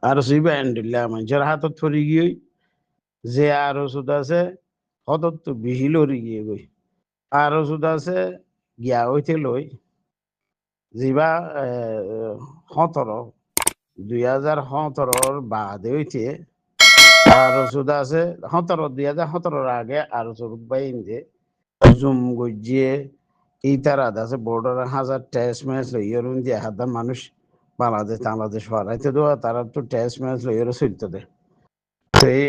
আর সুইবা এন্ডিল্লা মানুষের হাতত পড়ি গিয়ে যে আর ওষুধ আছে হতত তো বিহিলরি গিয়ে গই আর ওষুধ আছে গিয়া হইতে লই যিবা 2017 বাদে হইতে আর ওষুধ আছে 2017 আগে আর ওষুধ বাইন যে জুম গজিয়ে এই তারা আছে বর্ডার হাজার টেস্ট ম্যাচ লইয়ের দিয়ে হাজার মানুষ বাংলাদেশ পালাইতে দেওয়া তারা তো টেস্ট ম্যাচ লইয়ের চলতে দেয় সেই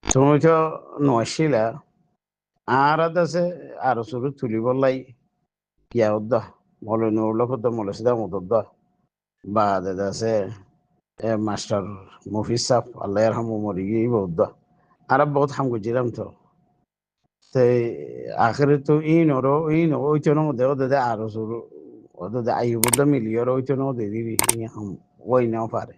তুমি তো নছিলা আর আছে আর শুরু তুলিব লাই কিয়া উদ্দা মলে নুরল খুদ্দ মলে সিদা মুদ্দ বা দাদা আছে মাস্টার মফিজ সাহ আল্লাহ হামু মরি গিয়ে উদ্দা আর বহুত হাম গুজিলাম তো সেই আখেরে তো ইন ওইতো মধ্যে ওদের আরো শুরু ওদের আইবুদ্দা মিলিয়র ওইতো মধ্যে দিবি হাম ওই নাও পারে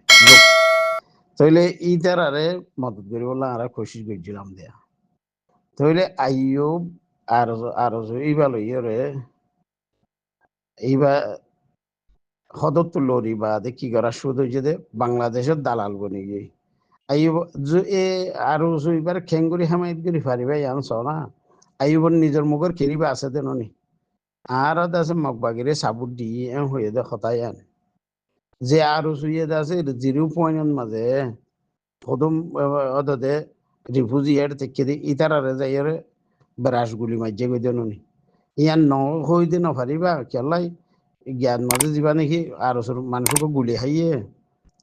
তাইলে ই তারারে মদত করি বললাম আর খুশি করছিলাম দেয়া তাইলে আইয়ুব আর আরো এইবার লইয়রে এইবার সদত লরি বা কি করা শুধু যদি বাংলাদেশের দালাল বনি গিয়ে আইয়ুব এ আরো এইবার খেঙ্গুরি হামাইত করি পারিবা আনছ না আইয়ুবর নিজের মুখের খেলিবা আছে দেন নি আর আছে মগবাগিরে সাবুর দিয়ে হয়ে দে খতাই আন যে আরো সুইয়ে আছে 0 পয়েন্টের মাঝে প্রথম অদে রিফিউজি এর থেকে ইতারারে যাইরে ব্রাশ গুলি মাইজে গই দেন নি ইয়ান ন হই দে নপারিবা কেলাই জ্ঞান মাঝে যাবা নাকি আর মানুষকে গুলি খাইয়ে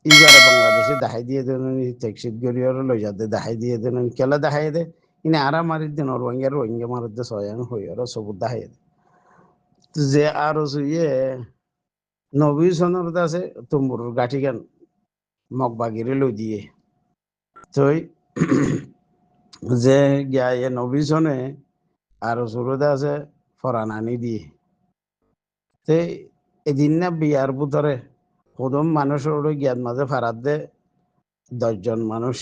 ইবারে বাংলাদেশে দেখাই দিয়ে দেন ট্যাক্সিত গড়িয়ার লই যাতে দেখাই দিয়ে দেন কেলা দেখাই দে ইনে আরা মারি দেন রোহিঙ্গা মারি দে সয়ান হই আর সব দেখাই দে যে আর ইয়ে নবী সনর আছে তুমুর গাঠি গান মগবাগিরে লই দিয়ে তই যে গিয়া নবী সনে আর সুরদা আছে ফরানানি দিয়ে তে এদিন না বিয়ার ভিতরে প্রথম মানুষের জ্ঞান মাঝে ফারাত দে 10 জন মানুষ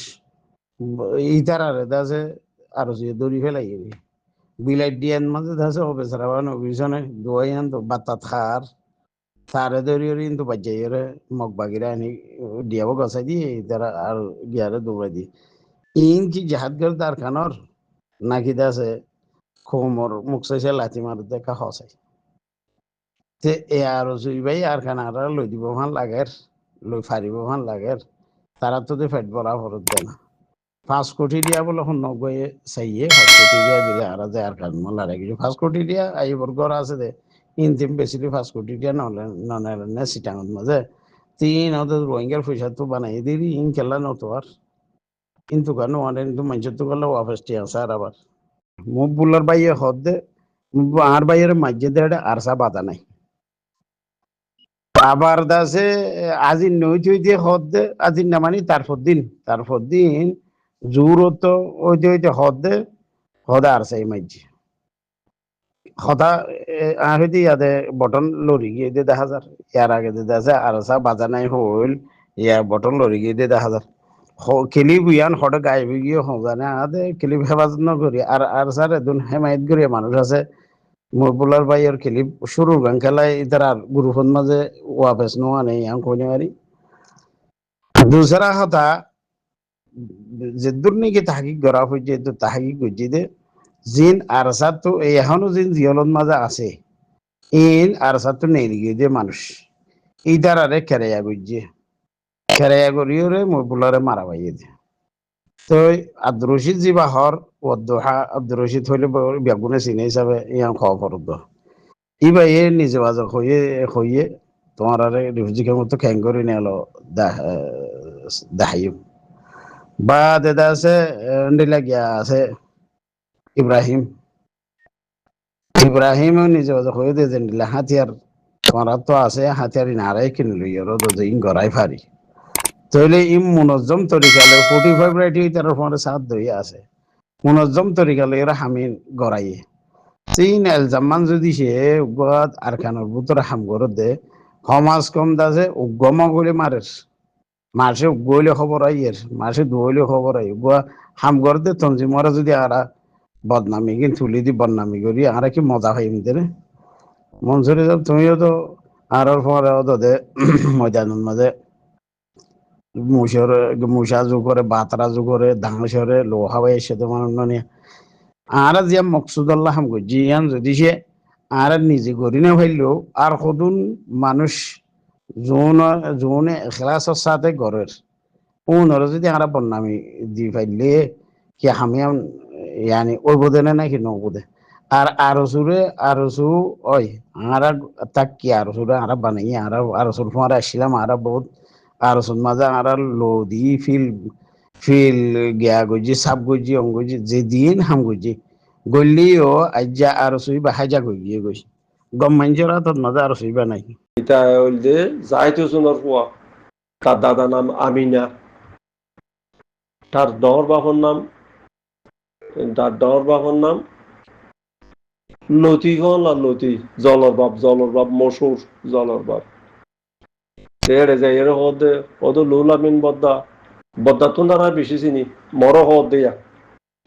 ইতারারে আছে আর দৌড়ি ফেলাই গেবি বিলাই দিয়ান মাঝে আছে অবেসারা নবীজনে দোয়াইন তো বাতাত খার তারে দৌড়িয়ে কিন্তু বাজ্যাইরে মগবাগিরা আনি দিয়াব গছাই দিয়ে তারা আর গিয়ারে দৌড়াই দিয়ে ইন কি জাহাদ গর তার খানর নাকি আছে খোমর মুখ চাইছে লাঠি মার দেখা হসাই তে এ আর ভাই আর খানারা লই দিব ভাল লাগের লই ফারিব ভাল লাগের তারা তো ফেট ভরা ফরত দেয় না 5 কোটি দিয়া বলে নগয়ে চাইয়ে 5 কোটি দিয়া দিলে আর যে আর কাজ মলা রাখি 5 কোটি দিয়া আইবর ঘর আছে দে ইনতিম বেশি 5 কোটি দিয়া ননে সিটাঙত মাঝে 3 রোহিঙ্গার পয়সা তো বানাই দিবি ইন খেলা নতো আর কিন্তু কেন অনেক কিন্তু মানুষের তো গেলে ওয়াফেস্টি আছে আর আবার মুখ বুলার বাইয়ে হদ দে আর বাইয়ের মাঝে দে আরসা বাধা নাই আবার দাসে আজি নই থই দিয়ে হদ দে আজি না মানি তারপর দিন জোরত ওইতে হদ দে হদা আর সেই মাঝে হদা হইতে ইয়াদে বটন লরি গিয়ে দিয়ে 10,000 ইয়ার আগে দিয়ে আছে আর সা বাজা নাই হইল ইয়া বটন লরি গিয়ে দিয়ে 10,000 খেলি বুয়ান হঠাৎ গায়ে গিয়ে হজানে আদে খেলি হেফাজত নকরি আর স্যার এদিন হেমায়ত করিয়া মানুষ আছে মোরবুলার ভাইয়ের খেলি শুরু গান খেলায় তারা গ্রুপের মাঝে ওয়াফেস নোয়া নেই আমি কইনে পারি দুসরা কথা যে দুর্নীতি তাহাকিক করা হয়েছে তো তাহাকিক করছি যে জিন আরসাত তো এখনো জিন জিয়লত মাঝে আছে ইন আরসাত তো নেই গিয়ে যে মানুষ এই দ্বারারে খেরাইয়া করছে খেরাইয়া করিও রে মোরবুলারে মারা পাইয়ে দে তো আব্দুর রশিদ জি বাহর ওদোহা আব্দুর রশিদ হইলে বেগুনে চিনে হিসাবে ইয়ান খাওয়া ফরত ইবা এ নিজে বাজক হইয়ে হইয়ে তোমার আরে রিফিউজি মতো খ্যাং করে নিলো দাহাইম বা দেদা আছে লাগিয়া আছে ইব্রাহিম নিজে বাজক হয়ে দে দিলা হাতিয়ার তোমার তো আছে হাতিয়ার নারাই কিনলো ইয়ারও তো ইন গড়াই ফারি তাহলে ইম মুনজ্জম তরিকালে 45 রাইটি তার ফোনে সাথ দই আছে মুনজ্জম তরিকালে এরা হামিন গড়াইয়ে চিন এলজামান যদি সে উগ্গত আর খানোর ভিতরে হাম করে দে সমাজ কম দাসে উগ্গম করে মারের মাসে উগ্গইলে খবর আইয়ের মাসে দুইলে খবর আই উগ্গা হাম করে দে তঞ্জিমরা যদি আরা বদনামি কিন তুলি দি বদনামি করি আর কি মজা পাইম দে মনসুরি তুমিও তো আর পরে দে ময়দানের মাঝে মুসরে মুসা জু করে বাতরা জু করে ধাংসরে লোহা বাই এসে তোমার অন্য আর জিয়া মকসুদুল্লাহ হাম জিয়ান যদি সে আর নিজে করি না ভাইলেও আর সদুন মানুষ যোন যোনে এখলাসের সাথে গড়ের ওনারা যদি আমরা বন্যামি দি পাইলে কি হামিয়াম ইয়ানি ওই বোধে না কি নবোধে আর আরসু ওই আমরা তাক কি আরসুরে আমরা বানাই আরসুর ফোঁরা আসছিলাম আমরা বহুত আরসুর মাঝে আমরা লো দি ফিল গিয়া গজি সাপ গজি অং গজি যেদিন হাম গজি গলিও আজ্জা আরসুই বা হাজা গজিয়ে গেছি গম মাঞ্জরা তোর মাঝে আরসুই বা নাই এটা হইল যে জাহিদুজনের ফুয়া, তার দাদা নাম আমিনা, তার ডর বাবার নাম লতিগণ আর লতি, জলর বাপ মশুর জলর বাপ তেড়ে যায় এর হদে ওদ লুলামিন বদ্দা তুন্দারা বেশি চিনি মর হদ দেয়া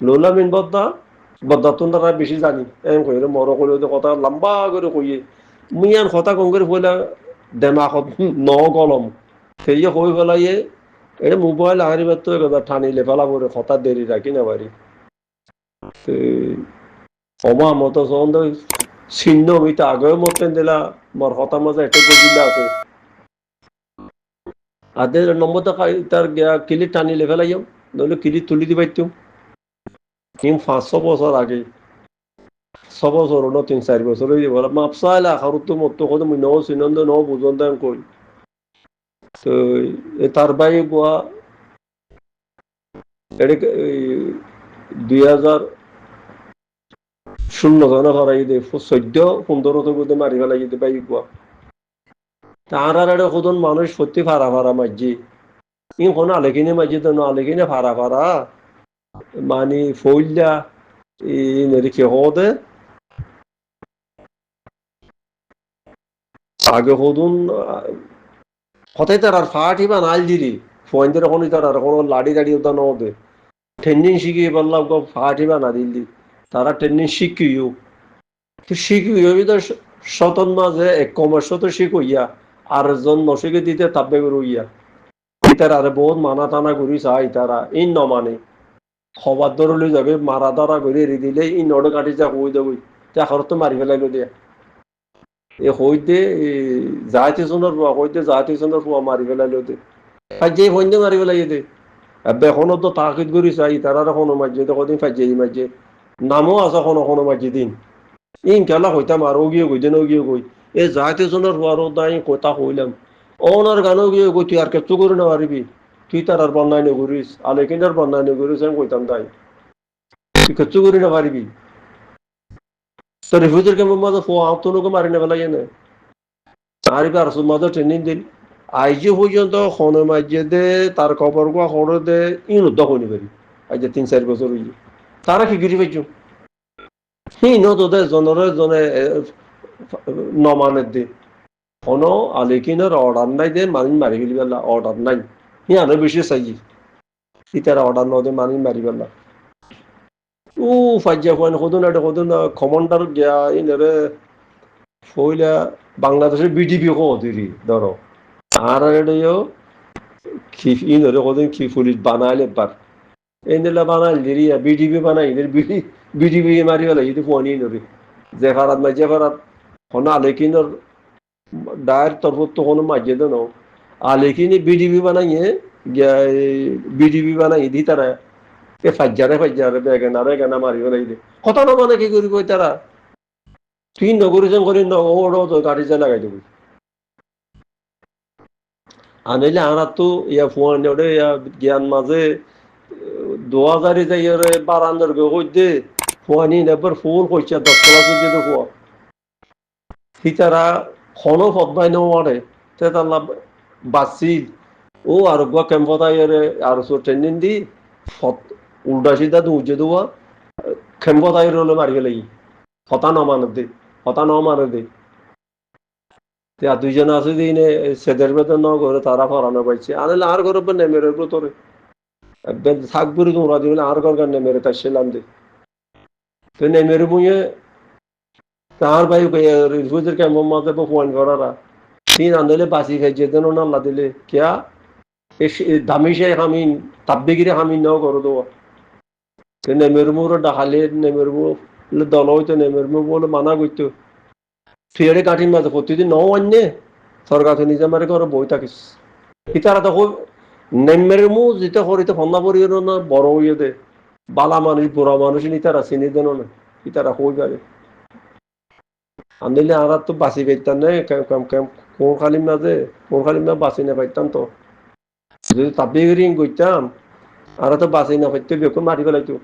লুলামিন বদ্দা তুন্দারা বেশি জানি এম কইরে মর কইলে কথা লম্বা করে কইয়ে মুইয়ান কথা কম করে কইলা দেমাখত ন গলম সেই কই ফেলাইয়ে এ মোবাইল হারিবার তো একবার ঠানিলে ফেলা পরে কথা দেরি রাখি না বাড়ি অমা মতো সন্দ ছিন্ন মিটা আগেও মতেন দিলা মোর হতা মাঝে একটা গজিলা আছে আদের নম্বরটা তার কিলি টানি লেভেলাইম নইলে কিলি তুলি দি পাইতাম কিন্তু 500 বছর আগে 6 বছর ন 3-4 বছর হয়ে যাবে মাপসাইলা খারুত মতো কত মুই নও সিনন্দ নও বুঝন দেন কই তো তার বাই গোয়া এডে 2016 হরাই দে 14-15 তো বুঝে মারি ফেলাই দে বাই গোয়া তার আর এডে কতন মানুষ সত্যি ফারা মাঝি ইন কোন আলেকিনে মাঝি তো আলেকিনে ফারা মানে ফইলা নেরিকে হদে আগে হদুন হতাই তার আর ফাটি বা নাল দিরি ফোনদের এখন তার আর কোনো লাড়ি দাড়ি ওটা নদে ট্রেনিং শিখিয়ে বললাম ফাটি বা না দিল্লি তারা ট্রেনিং শিখিও তো শিখিও তো শতন মাঝে এক কমার্স তো শিখইয়া আর জন নশিকে দিতে তাব্বে করইয়া তার আরে বহুত মানা টানা করি চাই তারা ইন নমানে খবর ধরলে যাবে মারা ধরা করে এড়ি দিলে ই নড়ে কাটি যা হই দেবই এখন তো মারি ফেলাইলো দিয়া এ হইতে জাহাতিজনের ফুয়া মারি ফেলাইলো দে ফাইজে হইতে মারি ফেলাই দে এখনো তো তাকিদ করি চাই তারা এখনো মাঝে কদিন ফাইজে মাঝে নামও আছে কোনো মাঝে দিন ইন খেলা হইতাম আর ওগিয়ে কই দেন ওগিয়ে কই এই জাহাতিজনের ফুয়ারও দাই কথা হইলাম ওনার গানও গিয়ে কই তুই আর কেঁচু করে না পারিবি তুই তার আর বন্যায় নগরিস আলেকিনার বন্যায় নগরিস আমি কইতাম তাই তুই কেঁচু করি না পারিবি তো রিফিউজির ক্যাম্পের মাঝে তোকে মারি না ফেলাই এনে আরিবি আর মাঝে ট্রেনিং দিন আইজি পর্যন্ত খনে মাঝে দে তার খবর কোয়া খবর দে ইন দখনি পারি আজ 3-4 বছর হইছে তারা কি গিরি পাইছো ন তোদের জনে নমানের দে কোনো আলেকিনের অর্ডার নাই দে মানুষ মারি ফেলি পেলা অর্ডার নাই আরো বেশি চাই ইতারা অর্ডার নদে মানুষ মারি পেলা ফাইজা কদুন কমান্ডার গিয়া ইনরে ফইলা বাংলাদেশের বিডিপি কদিরি ধরো আর এডেও ইনরে কদিন কি পুলিশ বানাইলে বার এনলা বানাইল দিরিয়া বিডিপি বানাই বিডিপি মারি ফেলা ইদি ফোনি নরে যে ফারাত মাঝে ফারাত কোনো আলেকিনের ডায়ের তরফ তো কোনো মাঝে দেন আলেকিনি বিডিপি বানাইয়ে বিডিপি বানাই দি তারা ফাইজারে বেগেনারে গেনা মারি ফেলাই দে কথা না মানে কি করিব তারা তুই নগরিজন করি গাড়ি যে লাগাই দেবো আনিলে আনার তো ইয়া ফোন ইয়া জ্ঞান মাঝে 2000 যাইরে বারান্দার কই দে ফোয়ানি নেবার ফুল কইছে 10 ক্লাস দিয়ে তো ফোয়া হিতারা খনো ফদবাই নো মারে তে তাল্লা বাসি ও আর গো ক্যাম্পতা ইরে আর সো ট্রেনিং দি উল্টা সিধা দুজে দেওয়া খেম্পতা ইরে মারি গেলাই হতা ন মানে দে আর দুইজন আছে দিনে সেদের বেতন ন করে তারা ফরানো পাইছে আনলে আর ঘর নেমের তোরে থাকবুরি তোমরা দিবেন আর ঘর নেমেরে তাই ছিলাম দে তো নেমের বুঝে তার ভাই রিফিউজির ক্যাম্প মাঝে ফোন করারা তিন আনলে বাসি খাইছে দেন না দিলে কিয়া দামিশাই হামিন তাব্বিগিরি হামিন নাও করো দেওয়া নেমেরমুর ডাকালে নেমেরমু দল হইতো নেমেরমু বলে মানা করতো ফিয়ারে কাঠিন মাঝে প্রতিদিন নও আননে সরকার নিজে মারে করে বই থাকিস ইতারা তো নেমেরমু যেটা করিতে ফন্না পড়িয়ে না বড় হইয়ে দে বালা মানুষ বুড়া মানুষ ইতারা চিনি দেন না ইতারা হই পারে আনলে আর তো বাঁচি পাইতাম না কোন খালি মাঝে কোন খালি মা বাঁচি না পাইতাম তো যদি তাব্বিগিরি করতাম আর তো বাঁচি না পাইতে বেকুন মারি পেলাইতো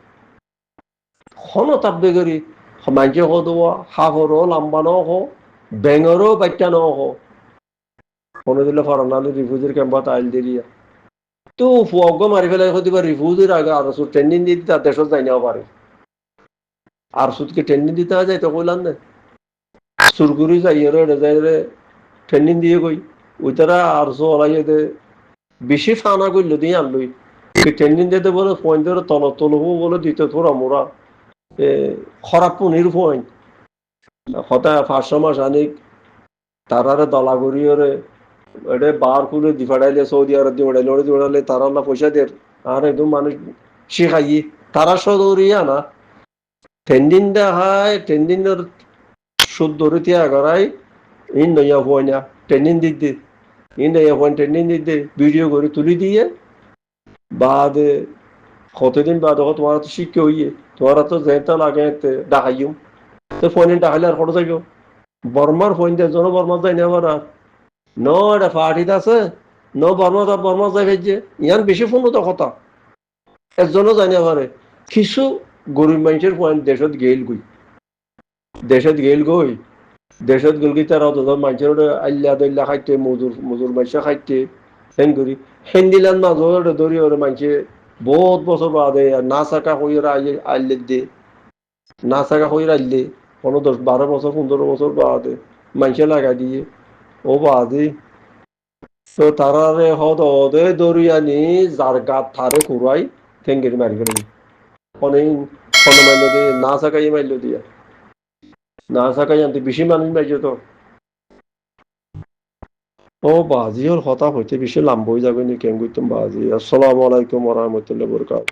হনো তাব্বিগিরি মানুষে হো দেওয়া হাফরও লাম্বানো হো বেঙরও বাচ্চানো হো কোনো দিলে ফরানালি রিফিউজির ক্যাম্পত আইল দিলিয়া তো ফুয়াগ মারি ফেলাই হতে পারে রিফিউজির আগে আর ট্রেনিং দিতে তার দেশত যাই নেওয়া পারে আর সুদকে ট্রেনিং দিতে যায় তো কইলাম না সুরগুরি যাই যাই রে ট্রেনিং দিয়ে কই ওই তারা আর ওলাই বেশি ফানা করলো দিয়ে আনলই ট্রেনিং দিতে বলে পয়েন্ট ধরে তলবো বলে দিতে তোরা মোরা খরাপ পনির পয়েন্ট হঠাৎ 500 মাস আনিক তারারে দলা করিয়ে এটা বার খুলে দিফাড়াইলে সৌদি আরব দিওড়াইলে তারা আল্লাহ পয়সা দের আর একদম মানুষ শিখাই তারা সদরিয়া না ট্রেন্ডিং দেখায় ট্রেন্ডিংয়ের সুদ ধরে তিয়া করাই ইন নইয়া হয় না ট্রেনিং দিতে ইন নইয়া হয় ট্রেনিং দিতে ভিডিও করে তুলি দিয়ে বাদ কতদিন বাদ তোমার তো শিক্ষা হইয়ে তোমার তো যেতে লাগে ডাকাইও তো ফোনে ডাকাইলে আর ফটো যাইব বর্মার ফোন দিয়ে জন বর্মা যাই না আবার ন এটা পার্টিত আছে ন বর্মা যাই ভেজে ইয়ান বেশি ফোন তো কথা একজনও জানি পারে কিছু গরিব মানুষের পয়েন্ট দেশত গেল গই দেশত গেল কি তারা অত মানুষের আল্লা দল্লা খাইতে মজুর মাইসা খাইতে হেন করি হেন্দিলান মাজর ধরি ওর মানুষে বহুত বছর বাদে না চাকা হইরা আইলে দে না চাকা হইরা আইলে 10-12 বছর 15 বছর বাদে মানুষে লাগা দিয়ে ও বাদে তো তারারে হদে দরিয়ানি যার গাত থারে কুড়াই ঠেঙ্গেরি মারি ফেলে অনেক মাইল দিয়ে না চাকাই মাইল দিয়া না চাকাই আনতে বেশি মানুষ মাইছে তো ও বাজি ওর কথা হইতে বেশি লাম্ব হয়ে যাবে নি কেন করতাম বাজি আসসালামু আলাইকুম ওয়া রাহমাতুল্লাহি ওয়া বারাকাতুহু